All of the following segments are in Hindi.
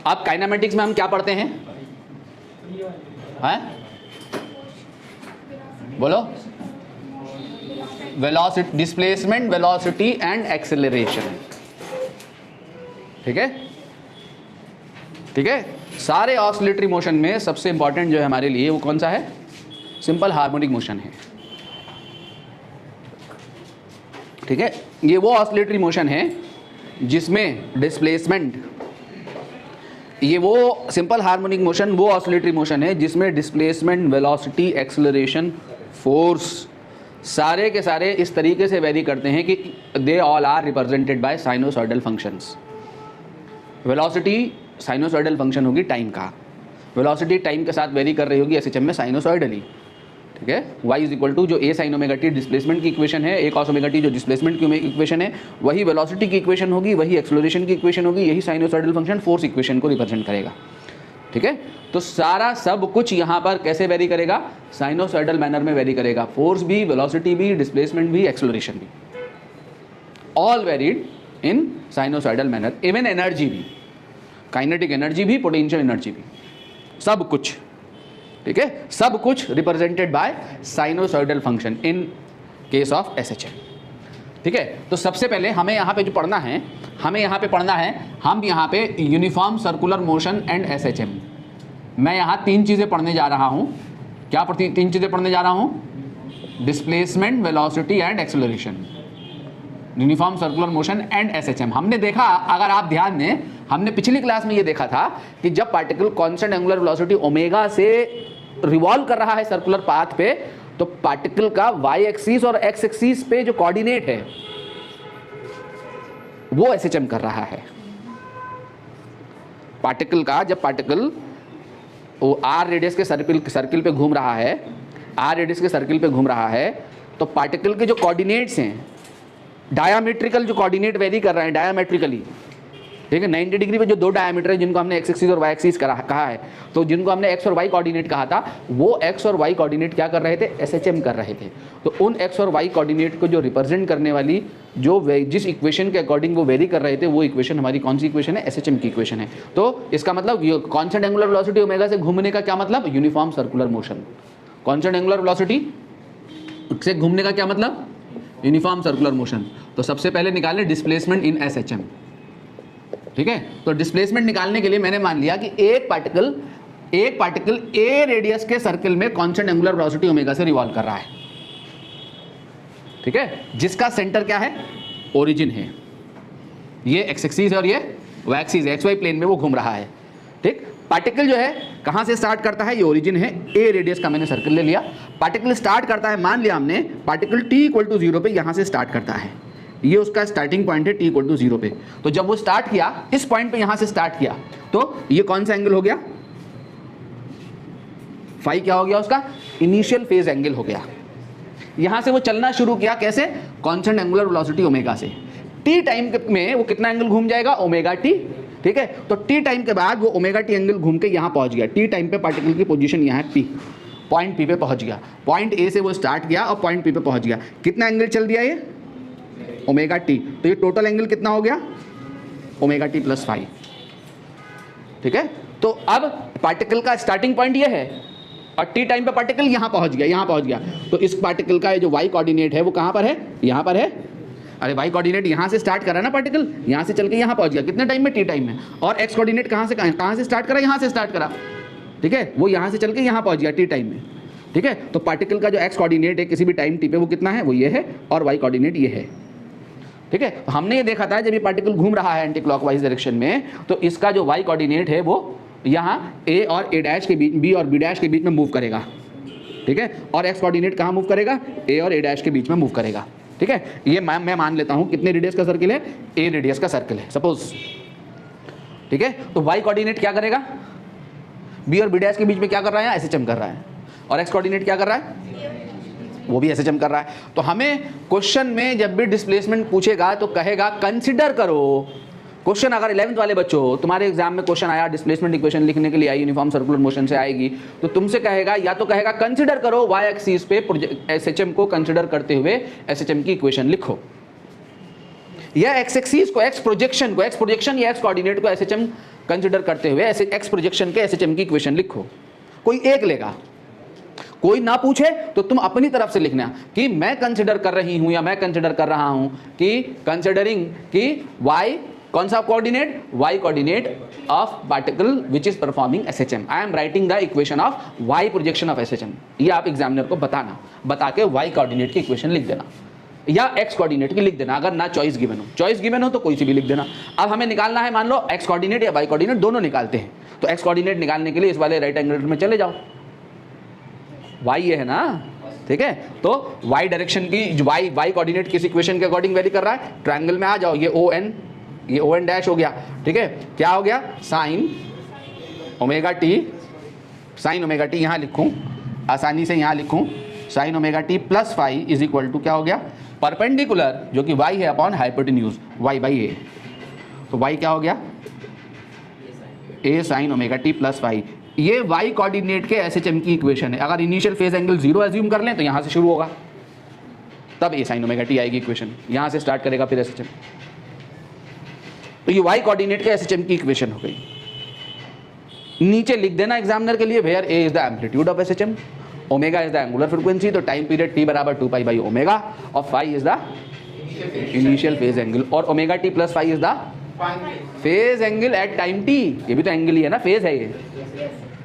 अब काइनेमेटिक्स में हम क्या पढ़ते हैं? बोलो, velocity, displacement, velocity and acceleration. ठीक है, ठीक है। सारे ऑसिलेटरी मोशन में सबसे इंपॉर्टेंट जो है हमारे लिए वो कौन सा है? सिंपल हार्मोनिक मोशन है। ठीक है, ये वो ऑसिलेटरी मोशन है जिसमें डिस्प्लेसमेंट, ये वो सिंपल हार्मोनिक मोशन वो ऑसिलेटरी मोशन है जिसमें डिस्प्लेसमेंट, वेलोसिटी, एक्सेलरेशन, फोर्स सारे के सारे इस तरीके से वेरी करते हैं कि they all are represented by sinusoidal functions. Velocity sinusoidal function होगी टाइम का, वेलोसिटी टाइम के साथ वेरी कर रही होगी एसएचएम में साइनोसॉइडली। ठीक है, y इज इक्वल टू जो a sine omega T displacement की इक्वेशन है, a cos ओमेगा टी जो डिस्प्लेसमेंट की इक्वेशन है, वही वेलोसिटी की इक्वेशन होगी, वही एक्सेलरेशन की इक्वेशन होगी, यही साइनोसॉइडल फंक्शन फोर्स इक्वेशन को रिप्रेजेंट करेगा। ठीक है, तो सारा सब कुछ यहाँ पर कैसे वेरी करेगा? साइनोसॉइडल मैनर में वेरी करेगा। फोर्स भी, वेलोसिटी भी, डिस्प्लेसमेंट भी, एक्सेलरेशन भी, ऑल वेरीड इन साइनोसॉइडल मैनर। इवन एनर्जी भी, काइनेटिक एनर्जी भी, पोटेंशियल एनर्जी भी, सब कुछ। ठीक है, सब कुछ represented by sinusoidal function in case of SHM. ठीक है, तो सबसे पहले हमें यहाँ पे जो पढ़ना है, हम यहाँ पे uniform circular motion and SHM. मैं यहाँ तीन चीज़ें पढ़ने जा रहा हूँ। क्या तीन चीज़ें पढ़ने जा रहा हूँ? Displacement, velocity and acceleration, uniform circular motion and SHM. हमने देखा, अगर आप ध्यान दें, हमने पिछली क्लास में ये देखा था कि जब particle constant angular velocity omega से रिवॉल्व कर रहा है सर्कुलर पाथ पे, तो पार्टिकल का वाई एक्सिस और एक्स एक्सिस पे जो कोऑर्डिनेट है वो एसएचएम कर रहा है। पार्टिकल का, जब पार्टिकल वो आर रेडियस के सर्किल पे घूम रहा है, आर रेडियस के सर्किल पे घूम रहा है, तो पार्टिकल के जो कोऑर्डिनेट्स हैं, डायामेट्रिकल जो कोऑर्डिनेट वेरी कर रहे हैं डायामेट्रिकली। ठीक है, 90 डिग्री पे जो दो डायमीटर है जिनको हमने एक्स एक्सिस और वाई एक्सिस कहा है, तो जिनको हमने एक्स और वाई कोऑर्डिनेट कहा था, वो एक्स और वाई कोऑर्डिनेट क्या कर रहे थे? एसएचएम कर रहे थे। तो उन एक्स और वाई कोऑर्डिनेट को जो रिप्रेजेंट करने वाली जो जिस इक्वेशन के अकॉर्डिंग वो वेरी कर रहे थे, वो इक्वेशन हमारी कौन सी इक्वेशन है? एसएचएम की इक्वेशन है। तो इसका मतलब कांस्टेंट एंगुलर वेलोसिटी ओमेगा से घूमने का क्या मतलब? Uniform circular motion. Constant angular velocity से घूमने का क्या मतलब? Uniform circular motion. तो सबसे पहले निकालें डिस्प्लेसमेंट इन एसएचएम। ठीक है, तो डिस्प्लेसमेंट निकालने के लिए मैंने मान लिया कि एक पार्टिकल ए रेडियस के सर्किल में कांस्टेंट एंगुलर वेलोसिटी ओमेगा से रिवॉल्व कर रहा है। ठीक है, जिसका सेंटर क्या है? ओरिजिन है। ये एक्स एक्सिस है और ये वाई एक्सिस है, एक्स वाई प्लेन में वो घूम रहा है। ठीक, पार्टिकल जो है कहां से स्टार्ट करता है? ये ओरिजिन है, ए रेडियस का मैंने सर्किल ले लिया। पार्टिकल स्टार्ट करता है, मान लिया हमने पार्टिकल t इक्वल टू 0 पे यहां से स्टार्ट करता है, ये उसका स्टार्टिंग पॉइंट है t इक्वल टू 0 पे। तो जब वो स्टार्ट किया, इस पॉइंट पे यहां से स्टार्ट किया, तो ये कौन सा एंगल हो गया? फाई क्या हो गया उसका? इनिशियल फेज एंगल हो गया। यहां से वो चलना शुरू किया, कैसे? कांस्टेंट एंगुलर वेलोसिटी ओमेगा से। टी टाइम में वो कितना एंगल घूम जाएगा? Omega T. ठीक है, तो टी टाइम के बाद वो ओमेगा टी एंगल घूम के यहां पहुंच गया। टी टाइम पे पार्टिकल की पोजीशन यहां है पी, पॉइंट पी पे पहुंच गया। पॉइंट ए से वो स्टार्ट किया और पॉइंट पी पे पहुंच गया। कितना एंगल चल दिया ये? Omega T. तो ये टोटल एंगल कितना हो गया? Omega t plus five. ठीक है, तो अब पार्टिकल का स्टार्टिंग पॉइंट ये है और टी टाइम पे पार्टिकल यहां पहुंच गया। तो इस पार्टिकल का जो वाई कोऑर्डिनेट है वो कहां पर है? यहां पर है। अरे वाई कोऑर्डिनेट यहां से स्टार्ट करा ना पार्टिकल, यहां से चल के यहां पहुंच गया। कितने टाइम में? टी टाइम में। और एक्स कोऑर्डिनेट कहां से स्टार्ट करा? यहां से स्टार्ट करा। ठीक है, वो यहां से चल के यहां पहुंच गया टी टाइम में। ठीक है, तो पार्टिकल का जो एक्स कोऑर्डिनेट है किसी भी टाइम टी पे वो कितना है? वो ये है, और वाई कोऑर्डिनेट ये है। ठीक है, तो हमने ये देखा था जब ये पार्टिकल घूम रहा है एंटी क्लॉकवाइज डायरेक्शन में, तो इसका जो वाई कोऑर्डिनेट है वो यहाँ ए और ए डैश के बीच, बी और बी डैश के बीच में मूव करेगा। ठीक है, और एक्स कोऑर्डिनेट कहाँ मूव करेगा? ए और ए डैश के बीच में मूव करेगा। ठीक है, ये मैं मान लेता हूँ कितने रेडियस का सर्किल है? ए रेडियस का सर्किल है सपोज। ठीक है, तो वाई कोऑर्डिनेट क्या करेगा? बी और बी डैश के बीच में क्या कर रहा है? एसएचएम कर रहा है। और एक्स कोऑर्डिनेट क्या कर रहा है? वो भी एसएचएम कर रहा है। तो हमें क्वेश्चन में जब भी डिस्प्लेसमेंट पूछेगा तो कहेगा कंसिडर करो। क्वेश्चन अगर 11th वाले बच्चों तुम्हारे एग्जाम में क्वेश्चन आया, डिस्प्लेसमेंट इक्वेशन लिखने के लिए आई, यूनिफॉर्म सर्कुलर मोशन से आएगी, तो तुमसे कहेगा, या तो कहेगा कंसिडर करो वाई एक्सिस पे एसएचएम को कंसिडर करते हुए एसएचएम की इक्वेशन लिखो, यह एक्स एक्सिस को, एक्स प्रोजेक्शन या एक्स कोऑर्डिनेट को एसएचएम कंसिडर करते हुए ऐसे एक्स प्रोजेक्शन के एसएचएम की इक्वेशन लिखो। कोई एक लेगा, कोई ना पूछे तो तुम अपनी तरफ से लिखना कि मैं कंसिडर कर रही हूं या मैं कंसिडर कर रहा हूं कि कंसिडरिंग कि y कौन सा coordinate, y coordinate of particle which is performing SHM, I am writing the equation of y projection of SHM. ये आप एग्जामिनर को बताना, बता के y कोऑर्डिनेट की इक्वेशन लिख देना या x कोऑर्डिनेट की लिख देना, अगर ना चॉइस गिवन हो तो कोई सी भी लिख देना। अब हमें निकालना है, मान लो x कोऑर्डिनेट या y कोऑर्डिनेट दोनों निकालते हैं, तो x कोऑर्डिनेट निकालने के लिए इस वाले राइट एंगल में चले जाओ, y ये है ना, ठीक है। तो y डायरेक्शन की y कोऑर्डिनेट किस इक्वेशन के अकॉर्डिंग वेरी कर रहा है, ट्रायंगल में आ जाओ, ये ओ एन डैश हो गया, ठीक है। क्या हो गया, साइन ओमेगा टी यहाँ लिखूं, आसानी से यहाँ लिखूं, sine omega t plus phi is equal to क्या हो गया, परपेंडिकुलर जो कि y है upon hypotenuse y by a. तो y क्या हो गया, a sine omega t plus phi. ये y कोऑर्डिनेट के एसएचएम की इक्वेशन है। अगर इनिशियल फेज एंगल 0 एज्यूम कर लें तो यहाँ से शुरू होगा, तब a साइन ओमेगा टी आएगी इक्वेशन, यहाँ से स्टार्ट करेगा फिर एसएचएम। तो ये y कोऑर्डिनेट के एसएचएम की इक्वेशन हो गई। नीचे लिख देना एग्जामिनर के लिए, where a is the amplitude of SHM, omega is the angular frequency, तो टाइम पीरियड t बराबर 2 पाई ओमेगा, और phi is the initial phase angle, और omega t plus phi is the phase angle at time t। ये भी तो एंगल ही है ना, फेज है ये,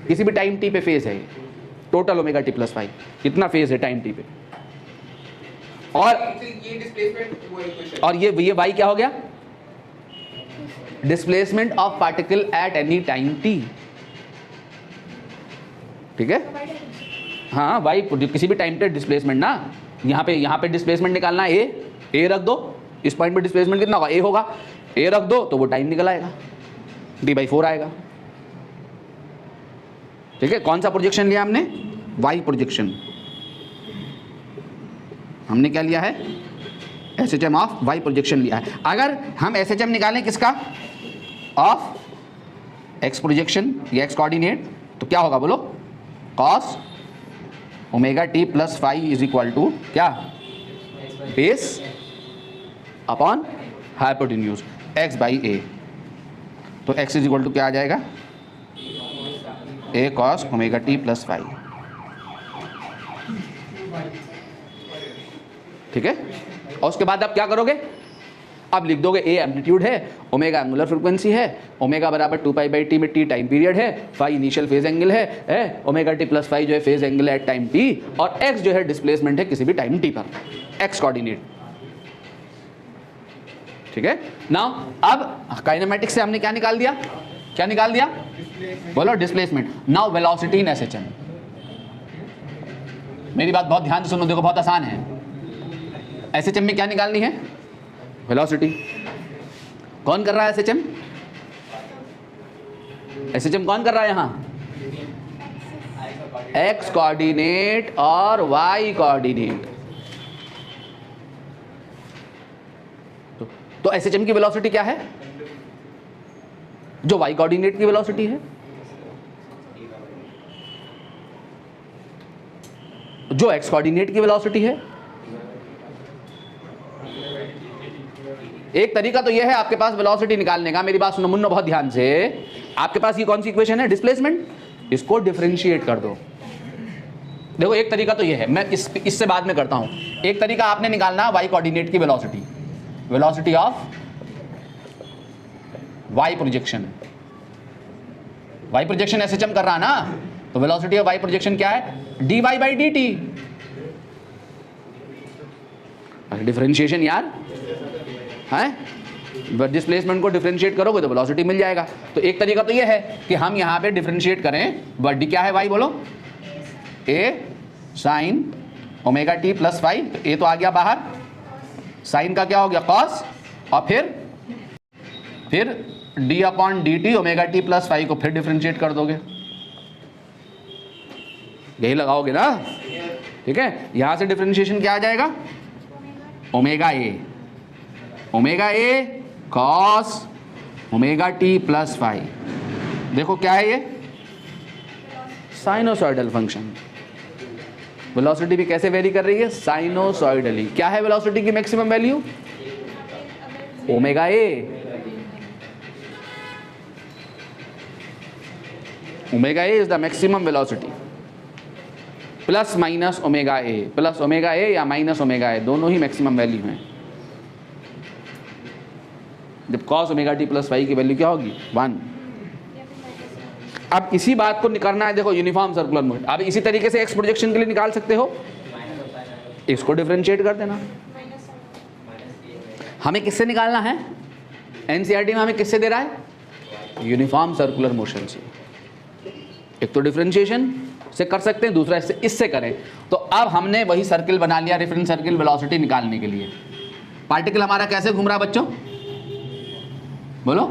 किसी भी टाइम t पे फेज है ये। Total omega t plus phi कितना फेज है टाइम t पे, और ये y क्या हो गया, displacement of particle at any time t, ठीक है। हाँ y किसी भी टाइम पे डिस्प्लेसमेंट ना, यहाँ पे डिस्प्लेसमेंट निकालना है, a रख दो, इस पॉइंट पे डिस्प्लेसमेंट कितना होगा, a होगा, a रख दो तो वो टाइम निकल आएगा, d/4 आएगा, ठीक है। कौन सा प्रोजेक्शन लिया हमने, y प्रोजेक्शन, हमने क्या लिया है, एसएचएम ऑफ y प्रोजेक्शन लिया है। अगर हम एसएचएम निकालें किसका, ऑफ x प्रोजेक्शन या x कोऑर्डिनेट, तो क्या होगा बोलो, cos omega t plus phi is equal to क्या, base upon hypotenuse x by a. तो x इज इक्वल टू क्या आ जाएगा, a cos omega t plus phi, ठीक है। और उसके बाद आप क्या करोगे, अब लिख दोगे a एम्पलीट्यूड है, ओमेगा एंगुलर फ्रीक्वेंसी है, ओमेगा बराबर 2 पाई बाई टी में t टाइम पीरियड है, फाई इनिशियल फेज एंगल है, ओमेगा टी प्लस फाई जो है फेज एंगल है एट टाइम t, और x जो है डिस्प्लेसमेंट है किसी भी टाइम t पर, x कोऑर्डिनेट, ठीक है। नाउ अब काइनेमैटिक्स से हमने क्या निकाल दिया, बोलो डिस्प्लेसमेंट। नाउ वेलोसिटी इन एसएचएम, मेरी बात बहुत ध्यान से सुनो, देखो बहुत आसान है। एसएचएम में क्या निकालनी है, वेलोसिटी। कौन कर रहा है एसएचएम, कौन कर रहा है यहाँ, एक्स कोऑर्डिनेट और वाई कोऑर्डिनेट। तो एसएचएम की वेलोसिटी क्या है, जो वाई कोऑर्डिनेट की वेलोसिटी है, जो एक्स कोऑर्डिनेट की वेलोसिटी है। एक तरीका तो यह है आपके पास वेलोसिटी निकालने का, मेरी बात सुनो मुन्नो बहुत ध्यान से, आपके पास ये कौन सी इक्वेशन है, डिस्प्लेसमेंट, इसको डिफरेंशिएट कर दो। देखो एक तरीका तो यह है, मैं इससे बाद में करता हूं। एक तरीका आपने निकालना वाई कोऑर्डिनेट की velocity of y projection SHM कर रहा ना, तो वेलोसिटी ऑफ वाई प्रोजेक्शन क्या है, dy by D T. Differentiation यार है, डिस्प्लेसमेंट को डिफरेंशिएट करोगे तो वेलोसिटी मिल जाएगा। तो एक तरीका तो ये है कि हम यहाँ पे डिफरेंशिएट करें, बट डी क्या है वाई बोलो, a sine omega t plus phi, तो a तो आ गया बाहर, साइन का क्या हो गया कॉस, और फिर d upon d t omega t plus phi को फिर डिफरेंशिएट कर दोगे, यही लगाओगे ना, ठीक है। यहां से डिफरेंशिएशन क्या आ जाएगा, omega a cos omega t plus phi. देखो क्या है ये, साइनोसॉइडल फंक्शन। वेलोसिटी भी कैसे वेरी कर रही है, साइनोसॉइडली। क्या है वेलोसिटी की maximum value, omega A. Omega A is the maximum velocity plus minus omega A, plus omega A या माइनस ओमेगा ए दोनों ही मैक्सिमम वैल्यू हैं। जब cos omega t plus y की वैल्यू क्या होगी 1। अब इसी बात को निकालना है, देखो यूनिफॉर्म सर्कुलर मोशन। अब इसी तरीके से एक्स प्रोजेक्शन के लिए निकाल सकते हो, इसको डिफरेंशिएट कर देना। हमें किससे निकालना है, एनसीईआरटी में हमें किससे दे रहा है, यूनिफॉर्म सर्कुलर मोशन से। एक तो डिफरेंशिएशन से कर सकते हैं, दूसरा इससे करें। तो अब हमने वही सर्किल बना लिया, रेफरेंस सर्किल वेलोसिटी निकालने के लिए। पार्टिकल हमारा कैसे घूम रहा है बच्चों, बोलो,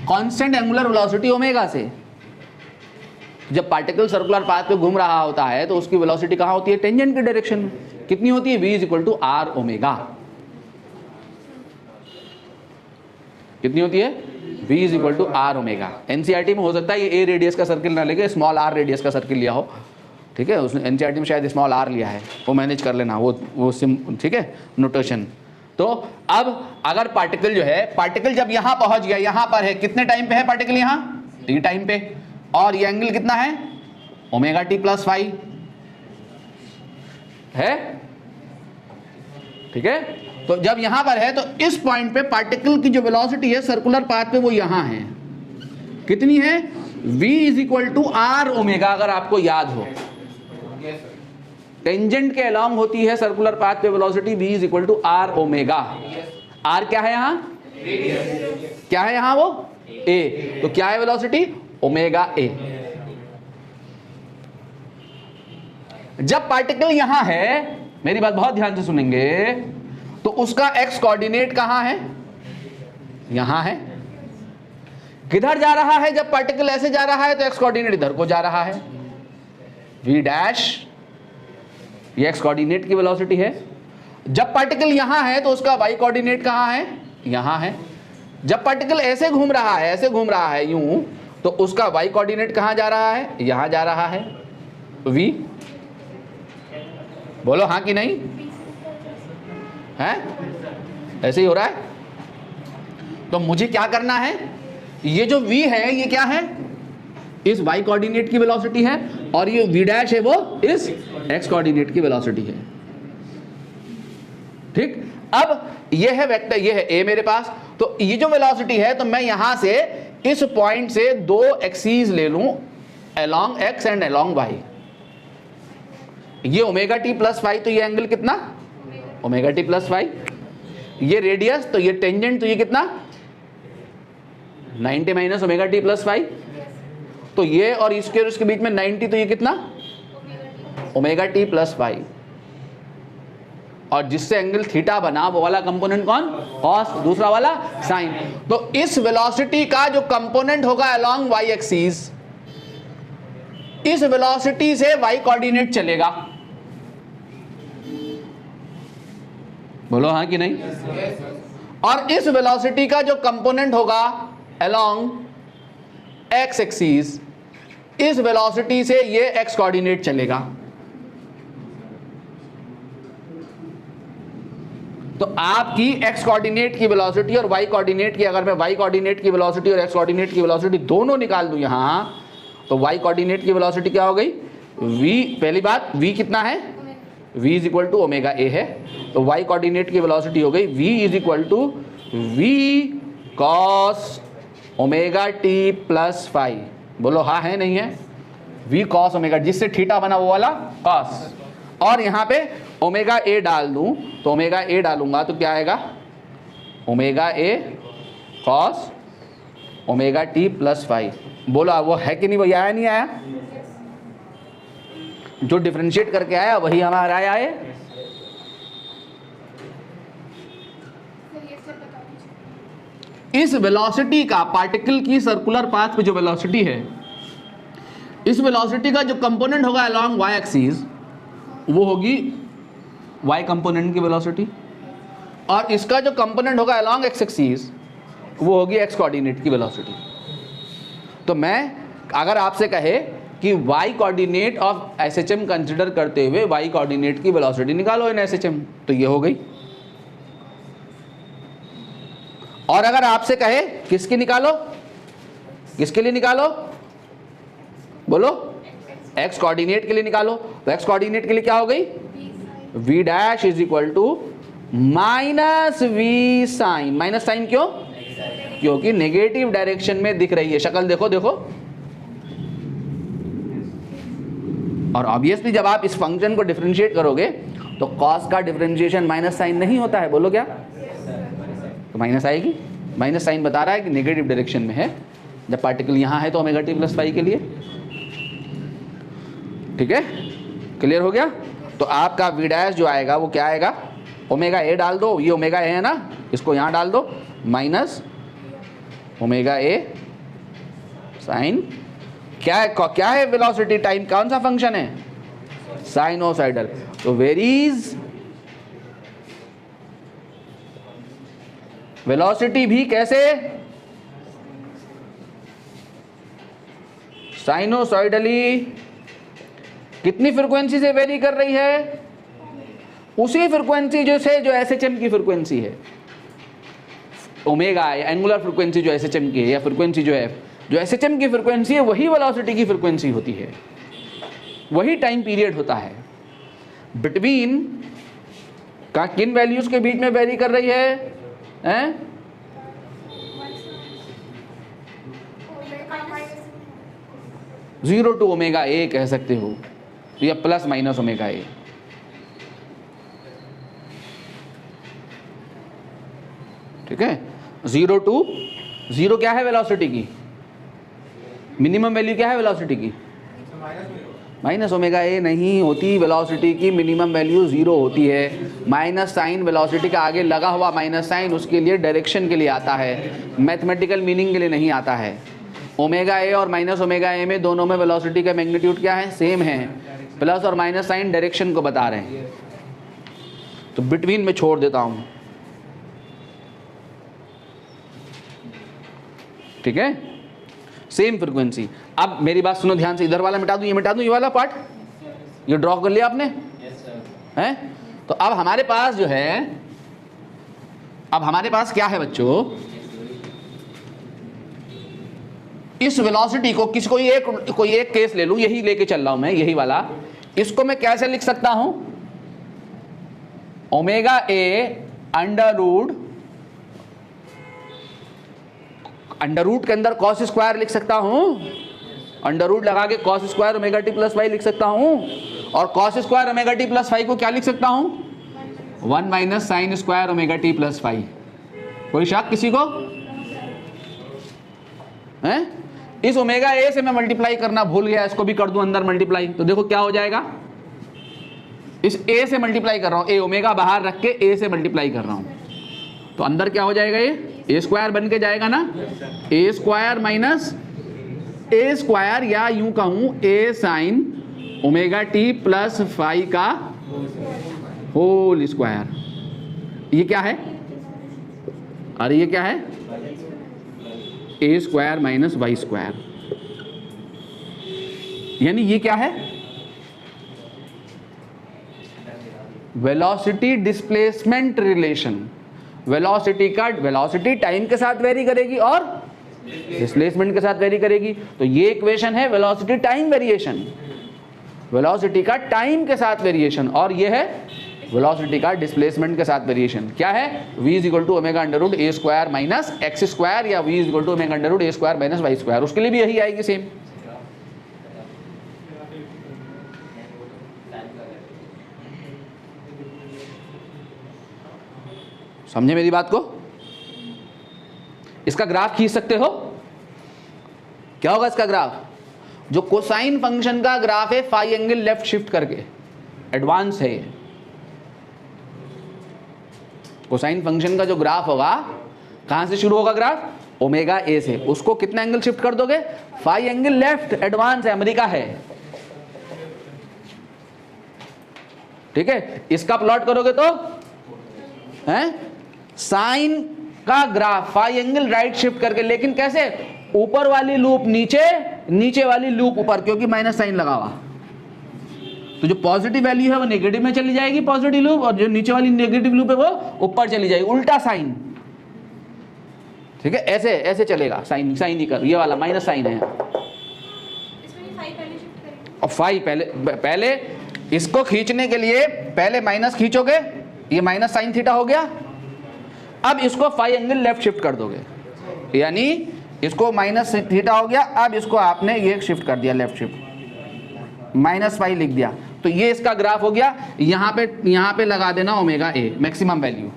कांस्टेंट एंगुलर वेलोसिटी ओमेगा से। जब पार्टिकल सर्कुलर पाथ पे घूम रहा होता है तो उसकी वेलोसिटी कहाँ होती है, टेंजेंट की डायरेक्शन में। कितनी होती है, v is equal to r omega. कितनी होती है, v is equal to r omega. NCERT में हो सकता है ये ए रेडियस का सर्किल ना लेके स्मॉल आर रेडियस का सर्किल लिया हो, ठीक है। उसने एनसीईआरटी में शायद स्मॉल आर लिया है, वो मैनेज कर लेना, वो सिम, ठीक है, नोटेशन। तो अब अगर पार्टिकल जो है, पार्टिकल जब यहां पहुंच गया, यहां पर है, कितने टाइम पे है पार्टिकल, यहां टी टाइम पे, और ये एंगल कितना है, ओमेगा टी प्लस फाई है, ठीक है। तो जब यहां पर है तो इस पॉइंट पे पार्टिकल की जो वेलोसिटी है सर्कुलर पाथ पे वो यहां है, कितनी है, v is equal to r omega. अगर आपको याद हो, टेंजेंट के अलोंग होती है सर्कुलर पाथ पे velocity, v is equal to r omega. r क्या है यहां, क्या है यहां, वो a। तो क्या है वेलोसिटी, ओमेगा a। जब पार्टिकल यहां है, मेरी बात बहुत ध्यान से सुनेंगे, तो उसका x कोऑर्डिनेट कहां है, यहां है। किधर जा रहा है, जब पार्टिकल ऐसे जा रहा है तो x कोऑर्डिनेट इधर को जा रहा है, v डैश, ये x कोऑर्डिनेट की वेलोसिटी है। जब पार्टिकल यहां है तो उसका y कोऑर्डिनेट कहां है, यहां है। जब पार्टिकल ऐसे घूम रहा है, ऐसे घूम रहा है यूं, तो उसका y कोऑर्डिनेट कहां जा रहा है, यहां जा रहा है, v। बोलो हाँ कि नहीं, है ऐसे ही हो रहा है। तो मुझे क्या करना है, ये जो v है ये क्या है, इस y कोऑर्डिनेट की वेलोसिटी है, और ये v डैश है वो इस x कोऑर्डिनेट की वेलोसिटी है, ठीक। अब ये है वेक्टर, ये है a मेरे पास, तो ये जो वेलोसिटी है, तो मैं यहां से इस पॉइंट से दो एक्सीज ले लूं, along x and along y। ये ओमेगा टी प्लस फाई, तो ये एंगल कितना, ओमेगा टी प्लस फाई। ये रेडियस, तो ये टेंजेंट, तो ये कितना 90 minus omega t plus phi. तो ये और इसके और इसके बीच में 90, तो ये कितना, ओमेगा टी प्लस फाई। और जिससे एंगल थीटा बना वो वाला कंपोनेंट कौन, कॉस, दूसरा वाला साइन। तो इस वेलोसिटी का जो कंपोनेंट होगा अलोंग y एक्सिस, इस वेलोसिटी से y कोऑर्डिनेट चलेगा। बोलो हाँ कि नहीं। और इस वेलोसिटी का जो कंपोनेंट होगा अलोंग x एक्सिस, इस वेलोसिटी से ये x कोऑर्डिनेट चलेगा। तो आपकी x कोऑर्डिनेट की वेलोसिटी और y कोऑर्डिनेट की, अगर मैं y कोऑर्डिनेट की वेलोसिटी और x कोऑर्डिनेट की वेलोसिटी दोनों निकाल दूं यहां, तो y कोऑर्डिनेट की वेलोसिटी क्या हो गई, v। पहली बात, v कितना है, v is equal to omega a है। तो y कोऑर्डिनेट की वेलोसिटी हो गई v is equal to v cos omega t plus phi. बोलो हाँ है नहीं है, v कॉस ओमेगा, जिससे थीटा बना वो वाला कॉस। और यहाँ पे ओमेगा a डाल दूं, तो ओमेगा a डालूंगा तो क्या आएगा, omega a cos omega t plus phi. बोला वो है कि नहीं, वही आया नहीं आया, जो डिफरेंशिएट करके आया वही हमारा आया है। इस वेलोसिटी का, पार्टिकल की सर्कुलर पाथ पे जो वेलोसिटी है, इस वेलोसिटी का जो कंपोनेंट होगा अलोंग y एक्सिस, वो होगी y कंपोनेंट की वेलोसिटी, और इसका जो कंपोनेंट होगा अलोंग x एक्सिस, वो होगी x कोऑर्डिनेट की वेलोसिटी। तो मैं अगर आपसे कहे कि y coordinate of SHM consider करते हुए y कोऑर्डिनेट की वेलोसिटी निकालो इन SHM, तो ये हो गई। और अगर आपसे कहे किसकी निकालो, किसके लिए निकालो, बोलो एक्स कोऑर्डिनेट के लिए निकालो, तो एक्स कोऑर्डिनेट के लिए क्या हो गई, v dash is equal to minus v sine, minus sine क्यों, क्योंकि नेगेटिव डायरेक्शन में दिख रही है, शक्ल देखो देखो। और ऑब्वियसली जब आप इस फंक्शन को डिफरेंशिएट करोगे तो कॉस का डिफरेंशिएशन माइनस साइन नहीं होता है, बोलो क्या, तो माइनस आएगी, माइनस साइन बता रहा है कि नेगेटिव डायरेक्शन में है, जब पार्टिकल यहाँ है तो ओमेगा टी प्लस फाई के लिए, ठीक है, क्लियर हो गया। तो आपका वी डैश जो आएगा वो क्या आएगा, ओमेगा ए डाल दो, ये ओमेगा ए है ना, इसको यहाँ डाल दो, माइनस ओमेगा ए साइन क्या है वेलोसिटी टाइम, कौन सा फंक्शन है, साइनोसाइडल, तो वेरीज वेलोसिटी भी कैसे, साइनोसाइडली, कितनी फ्रीक्वेंसी से वेरी कर रही है, उसी फ्रीक्वेंसी जो एसएचएम की फ्रीक्वेंसी है, ओमेगा एंगुलर फ्रीक्वेंसी जो एसएचएम की है, या फ्रीक्वेंसी जो है जो एसएचएम की फ्रीक्वेंसी है वही वेलोसिटी की फ्रीक्वेंसी होती है, वही टाइम पीरियड होता है। बिटवीन का किन वैल्यूज के बीच में वेरी कर रही है, हैं? जीरो टू ओमेगा ए कह सकते हो, या प्लस माइनस ओमेगा ए, ठीक है। जीरो टू जीरो क्या है वेलोसिटी की, मिनिमम वैल्यू क्या है वेलोसिटी की, माइनस ओमेगा ए नहीं होती, वेलोसिटी की मिनिमम वैल्यू जीरो होती है। माइनस साइन वेलोसिटी का आगे लगा हुआ माइनस साइन उसके लिए डायरेक्शन के लिए आता है, मैथमेटिकल मीनिंग के लिए नहीं आता है। ओमेगा ए और माइनस ओमेगा ए में दोनों में वेलोसिटी का मैग्नीट्यूड क्या है, सेम है, प्लस और माइनस साइन डायरेक्शन को बता रहे हैं, तो बिटवीन में छोड़ देता हूं, ठीक है, सेम फ्रीक्वेंसी। अब मेरी बात सुनो ध्यान से, इधर वाला मिटा दूं, ये मिटा दूं, ये वाला पार्ट, ये ड्रॉ कर लिया आपने, हैं? तो अब हमारे पास जो है, अब हमारे पास क्या है बच्चों, इस वेलोसिटी को कोई एक केस ले लूं, यही लेके चल रहा हूं मैं, यही वाला, इसको मैं कैसे लिख सकता हूं, ओमेगा ए अंडर रूट के अंदर कॉस स्क्वायर लिख सकता हूं, अंडर रूट लगा के cos square omega t plus five लिख सकता हूं, और cos square omega t plus five को क्या लिख सकता हूं, 1 minus sine square omega t plus five. कोई शक किसी को हैं? इस ओमेगा ए से मैं मल्टीप्लाई करना भूल गया, इसको भी कर दूं अंदर मल्टीप्लाई, तो देखो क्या हो जाएगा, इस ए से मल्टीप्लाई कर रहा हूं, ए ओमेगा बाहर रख के ए से मल्टीप्लाई कर रहा हूं, तो अंदर क्या हो जाएगा, ये ए स्क्वायर बन के जाएगा ना, a square minus a square, या यूं कहूं a sine omega t plus five का होल स्क्वायर। ये क्या है, अरे ये क्या है, a square minus y square, यानी ये क्या है, velocity displacement relation. Velocity time के साथ वेरी करेगी और डिस्प्लेसमेंट के साथ वेरी करेगी, तो ये इक्वेशन है वेलोसिटी टाइम वेरिएशन, वेलोसिटी का टाइम के साथ वेरिएशन, और ये है वेलोसिटी का डिस्प्लेसमेंट के साथ वेरिएशन। क्या है, v is equal to omega under root a square minus x square, या v is equal to omega under root a square minus y square, उसके लिए भी यही आएगी सेम। समझे मेरी बात को? इसका ग्राफ खींच सकते हो, क्या होगा इसका ग्राफ, जो कोसाइन फंक्शन का ग्राफ है फाई एंगल लेफ्ट शिफ्ट करके, एडवांस है ये। कोसाइन फंक्शन का जो ग्राफ होगा, कहां से शुरू होगा ग्राफ, ओमेगा ए से, उसको कितना एंगल शिफ्ट कर दोगे, फाई एंगल लेफ्ट, एडवांस है, अमेरिका है, ठीक है। इसका प्लॉट करोगे तो हैं, साइन का graph phi angle right shift करके, लेकिन कैसे, ऊपर वाली लूप नीचे, नीचे वाली लूप ऊपर, क्योंकि माइनस साइन लगा हुआ, तो जो पॉजिटिव वैल्यू है वो नेगेटिव में चली जाएगी पॉजिटिव लूप, और जो नीचे वाली नेगेटिव लूप है वो ऊपर चली जाएगी, उल्टा साइन, ठीक है, ऐसे ऐसे चलेगा, साइन साइन ही कर, ये वाला माइनस साइन है और फाइव पहले इसको खींचने के लिए पहले माइनस खींचोगे, ये माइनस साइन थीटा हो गया। अब इसको फाइव एंगल लेफ्ट शिफ्ट कर दोगे, यानी इसको माइनस थीटा हो गया, अब इसको आपने ये शिफ्ट कर दिया, लेफ्ट शिफ्ट माइनस फाइव लिख दिया, तो ये इसका ग्राफ हो गया। यहाँ पे लगा देना ओमेगा ए मैक्सिमम वैल्यू।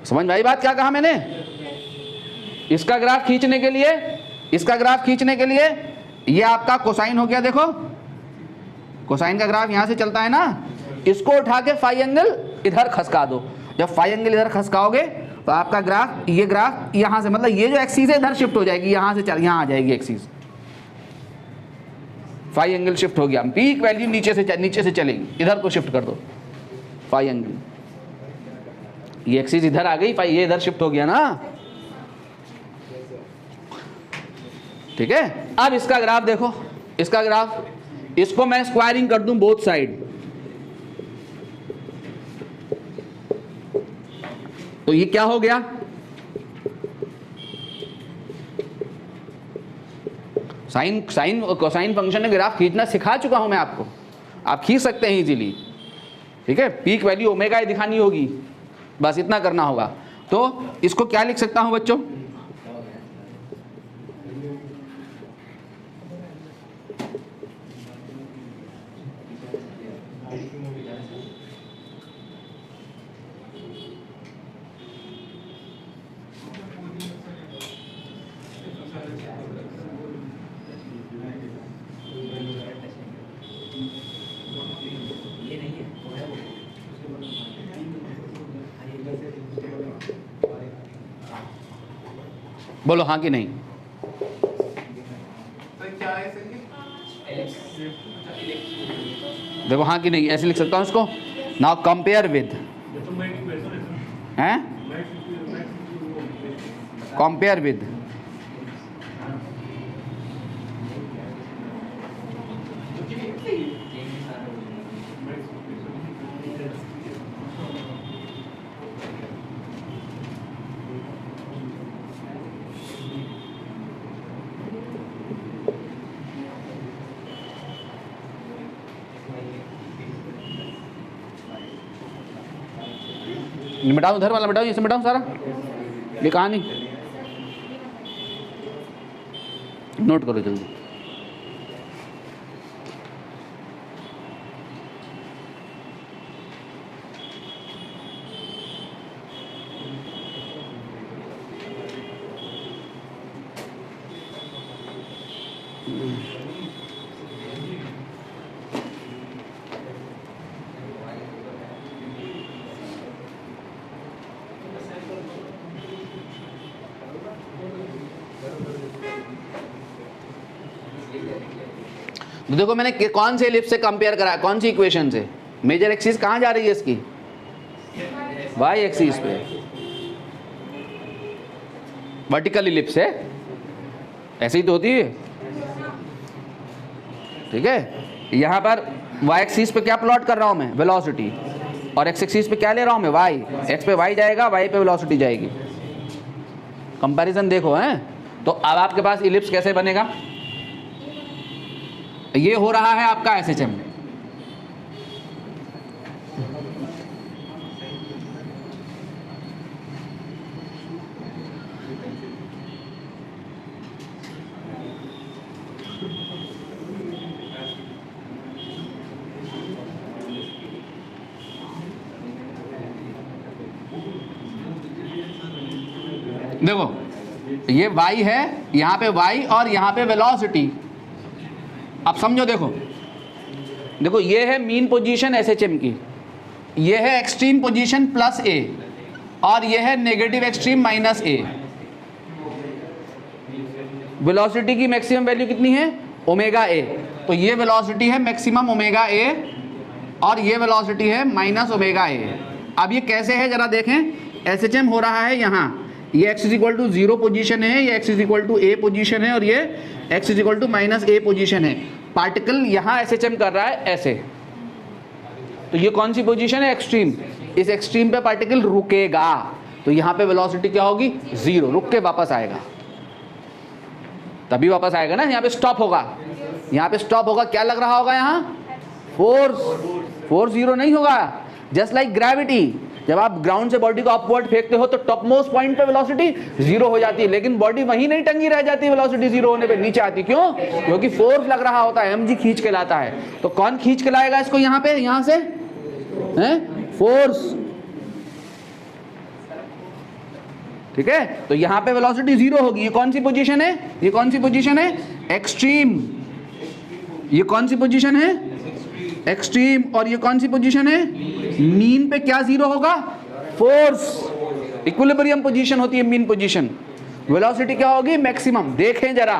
समझ में आई बात क्या कहा मैंने? इसका ग्राफ खींचने के लिए, इसका ग्राफ खींचने के लिए ये आपका कोसाइन हो गया। देखो कोसाइन का ग्राफ यहां से चलता है ना, इसको उठा के फाइव एंगल इधर खसका दो। जब फाइव एंगल इधर खसकाओगे तो आपका ग्राफ, ये ग्राफ यहां से, मतलब ये जो एक्सिस है इधर शिफ्ट हो जाएगी, यहां से चल यहां आ जाएगी एक्सिस, फाइव एंगल शिफ्ट हो गया। पीक वैल्यू नीचे से चलेगी, इधर को शिफ्ट कर दो फाइव एंगल, ये एक्सिस इधर आ गई, फाइव ये इधर शिफ्ट हो गया ना, ठीक है। अब इसका ग्राफ देखो, इसका ग्राफ, इसको मैं स्क्वायरिंग कर दूं बोथ साइड, तो ये क्या हो गया, साइन कोसाइन फंक्शन में ग्राफ खींचना सिखा चुका हूं मैं आपको, आप खींच सकते हैं इजीली, ठीक है। पीक वैल्यू ओमेगा ए दिखानी होगी, बस इतना करना होगा। तो इसको क्या लिख सकता हूं बच्चों, बोलो हाँ कि नहीं? देखो हाँ कि नहीं, ऐसे लिख सकता हूं इसको। नाउ कंपेयर विद, हैं कंपेयर विद, मिटाओ उधर वाला, मिटाओ, इसे मिटाओ सारा, ये कहानी नोट करो जल्दी। तो देखो मैंने कौन से एलिप्स से कंपेयर करा, कौन सी इक्वेशन से, मेजर एक्सिस कहाँ जा रही है इसकी, वाई एक्सिस पे, वर्टिकल एलिप्स है, ऐसे ही तो होती है, ठीक है। यहाँ पर वाई एक्सिस पे क्या प्लॉट कर रहा हूँ मैं, वेलोसिटी, और एक्स एक्सिस पे क्या ले रहा हूँ मैं, वाई, एक्स पे वाई जाएगा, वाई पे वेलोसिटी जाएगी, कंपैरिजन देखो हैं। तो अब आपके पास इलिप्स कैसे बनेगा, ये हो रहा है आपका एसएचएम, देखो ये y है, यहाँ पे y और यहाँ पे वेलोसिटी। अब समझो, देखो देखो ये है मीन पोजीशन एसएचएम की, ये है एक्सट्रीम पोजीशन प्लस a, और ये है negative extreme minus a। Velocity की मैक्सिमम वैल्यू कितनी है, ओमेगा a, तो ये वेलोसिटी है मैक्सिमम ओमेगा a और ये वेलोसिटी है माइनस ओमेगा a। अब ये कैसे है जरा देखें, एसएचएम हो रहा है यहाँ, ये x इक्वल टू 0 पोजीशन है, ये x equal to a position है, और ये x equal to minus a position है। पार्टिकल यहाँ एसएचएम कर रहा है ऐसे, तो ये कौन सी पोजीशन है, एक्सट्रीम। इस एक्सट्रीम पे पार्टिकल रुकेगा, तो यहाँ पे वेलोसिटी क्या होगी, 0, रुक के वापस आएगा, तभी वापस आएगा ना, यहाँ पे स्टॉप होगा, यहाँ पे स्टॉप होगा, क्या लग रहा होगा यहाँ, फोर्स 0 नहीं होगा। जस्ट लाइक ग्रेविटी, जब आप ग्राउंड से बॉडी को अपवर्ड फेंकते हो तो टॉप मोस्ट पॉइंट पे वेलोसिटी 0 हो जाती है, लेकिन बॉडी वहीं नहीं टंगी रह जाती, वेलोसिटी 0 होने पे नीचे आती, क्यों, क्योंकि फोर्स लग रहा होता है, mg खींच के लाता है। तो कौन खींच के लाएगा इसको यहाँ पे, यहाँ से फोर्स, ठीक है। तो यहाँ पे वेलोसिटी 0 होगी। ये कौन सी पोजीशन है, ये कौन सी पोजीशन है, एक्सट्रीम, ये कौन सी पोजीशन है, एक्सट्रीम, और ये कौन सी पोजीशन है, मीन पे क्या 0 होगा, फोर्स। इक्विलिब्रियम पोजीशन होती है मीन पोजीशन, वेलोसिटी क्या होगी, मैक्सिमम। देखें जरा,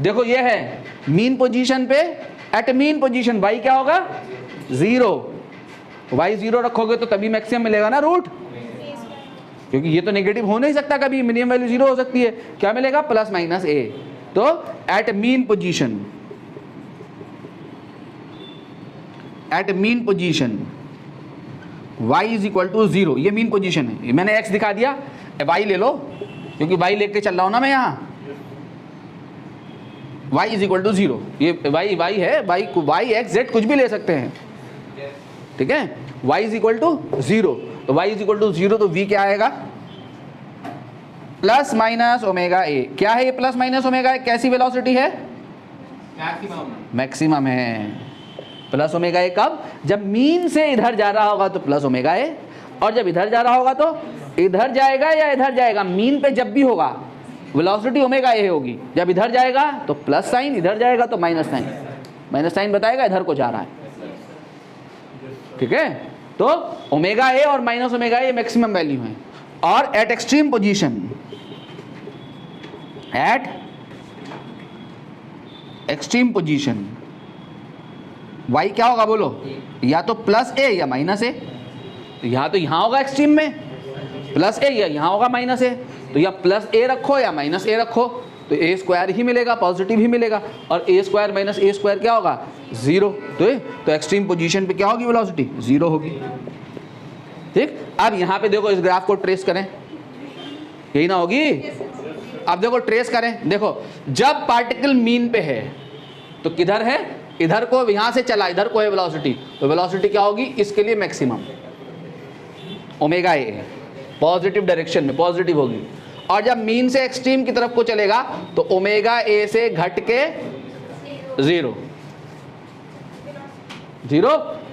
देखो ये है मीन पोजीशन पे, एट मीन पोजीशन y क्या होगा, 0, y 0 रखोगे तो तभी मैक्सिमम मिलेगा ना रूट, क्योंकि ये तो नेगेटिव हो नहीं सकता कभी, मिनिमम वैल्यू 0 हो सकती है, क्या मिलेगा, प्लस माइनस a। तो at mean position, at mean position y is equal to 0, ये मीन पोजीशन है, ये मैंने x दिखा दिया, y ले लो, क्योंकि y लेके चल रहा हूं ना मैं यहाँ, y इज इक्वल टू 0, ये y है, y x z कुछ भी ले सकते हैं, ठीक है। y इज इक्वल टू 0, तो y इज इक्वल टू 0, तो v क्या आएगा, प्लस माइनस ओमेगा a। क्या है ये प्लस माइनस ओमेगा a, कैसी वेलोसिटी है, मैक्सिमम है। प्लस ओमेगा ए कब, जब मीन से इधर जा रहा होगा तो प्लस ओमेगा ए, और जब इधर जा रहा होगा तो इधर जाएगा या इधर जाएगा, मीन पे जब भी होगा वेलोसिटी ओमेगा ए होगी, जब इधर जाएगा तो प्लस साइन, इधर जाएगा तो माइनस साइन बताएगा इधर को जा रहा है, ठीक है। तो ओमेगा ए और minus omega A maximum value है। और eight extreme position, eight extreme position y क्या होगा बोलो, या तो प्लस ए या माइनस ए, तो यहाँ होगा एक्सट्रीम में प्लस ए, या यहाँ होगा माइनस ए, तो या प्लस ए रखो या माइनस ए रखो, तो ए स्क्वायर ही मिलेगा, पॉजिटिव ही मिलेगा, और ए स्क्वायर माइनस ए स्क्वायर क्या होगा, 0। तो एक्सट्रीम पोजीशन पे क्या होगी, वेलोसिटी 0 होगी, ठीक। अब यहाँ पे देखो, इस ग्राफ को ट्रेस करें, यही ना होगी, अब देखो ट्रेस करें, देखो जब पार्टिकल मीन पे है तो किधर है, इधर को, यहां से चला इधर को है वेलोसिटी, तो वेलोसिटी क्या होगी, इसके लिए maximum omega A, positive direction में पॉजिटिव होगी। और जब मीन से एक्सट्रीम की तरफ को चलेगा तो ओमेगा ए से घट के 0।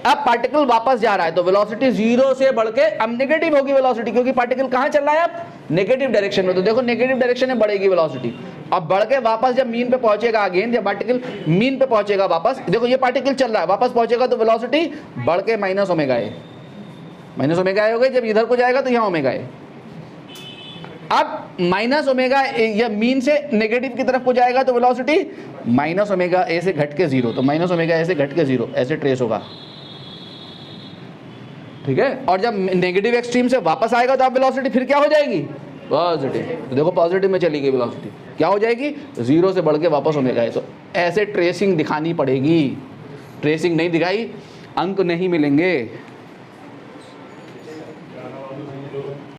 अब पार्टिकल वापस जा रहा है तो वेलोसिटी 0 से बढ़ के अब नेगेटिव होगी वेलोसिटी, क्योंकि पार्टिकल कहां चल रहा है, अब नेगेटिव डायरेक्शन में। तो देखो नेगेटिव डायरेक्शन में बढ़ेगी वेलोसिटी, अब बढ़ के वापस जब मीन पे पहुंचेगा, अगेन जब पार्टिकल मीन पे पहुंचेगा वापस, देखो ये पार्टिकल चल रहा है, वापस पहुंचेगा तो वेलोसिटी बढ़ के माइनस ओमेगा ए हो गई, जब इधर को जाएगा तो यहाँ ओमेगा ए। अब माइनस ओमेगा या मीन से नेगेटिव की तरफ को जाएगा तो वेलोसिटी माइनस ओमेगा ए से घट के 0, तो माइनस ओमेगा ए से घट के 0 ऐसे ट्रेस होगा, ठीक है। और जब नेगेटिव एक्सट्रीम से वापस आएगा तो अब वेलोसिटी फिर क्या हो जाएगी, पॉजिटिव। तो देखो पॉजिटिव में चली गई वेलोसिटी, क्या हो जाएगी, 0 से बढ़ के वापस ओमेगा ए। तो ऐसे ट्रेसिंग दिखानी पड़ेगी, ट्रेसिंग नहीं दिखाई अंक नहीं मिलेंगे।